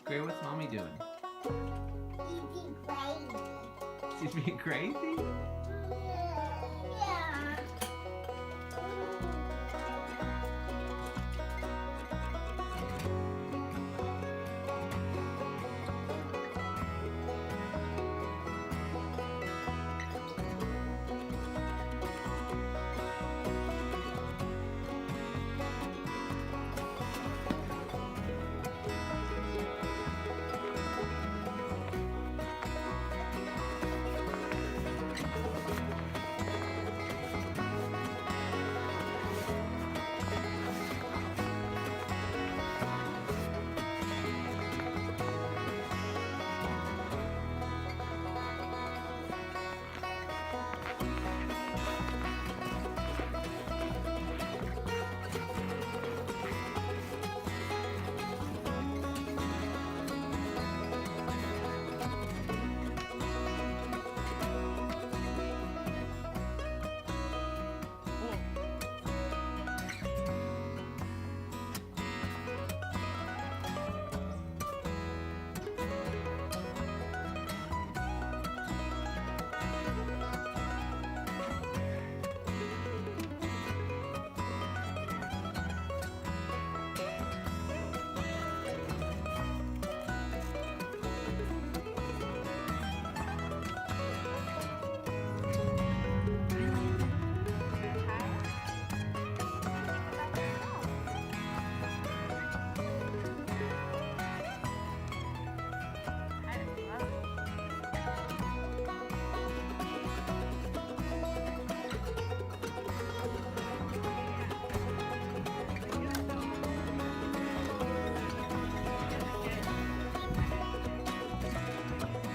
Gray, what's mommy doing? Eating crazy. She's being crazy? Yeah.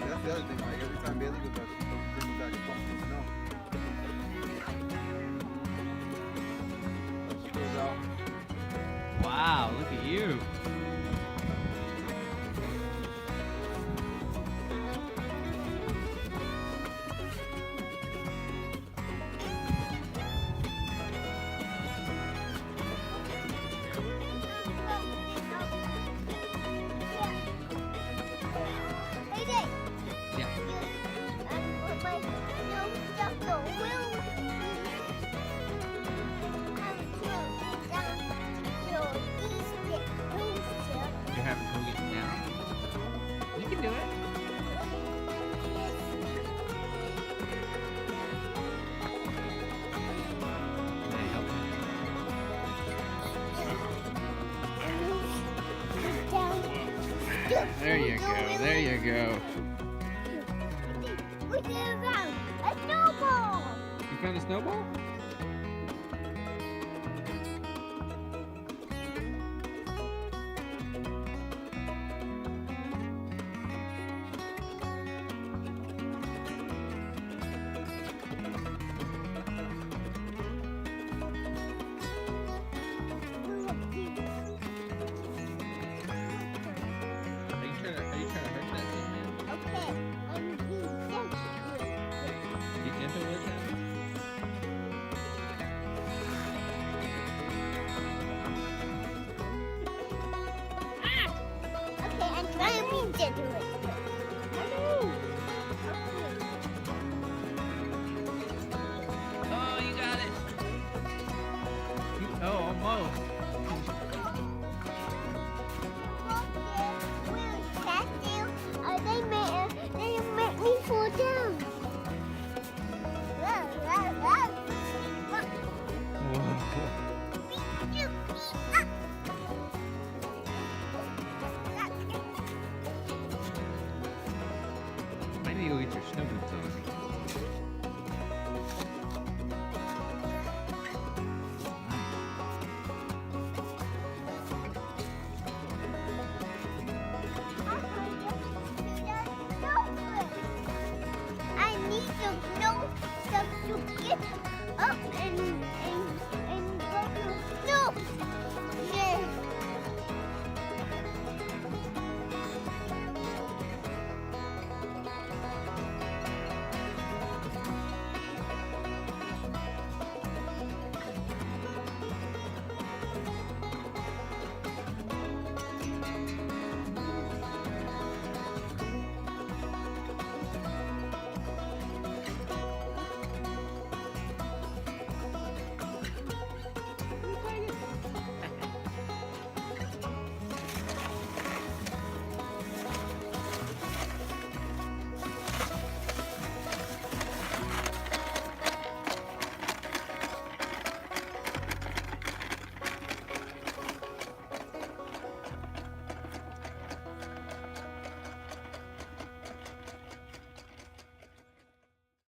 That's the other thing, like every time Bailey goes out, she brings back a pumpkin snow. She goes out. Wow, look at you. Hey, Dave. Yeah. You're having to go get it down? You can do it. Can I help you? There you go, there you go. We found a snowball. You found a snowball? Are you trying to hurt that thing, man? Okay, I'm being sensitive. Be gentle with it. Okay, I'm trying to be gentle with it.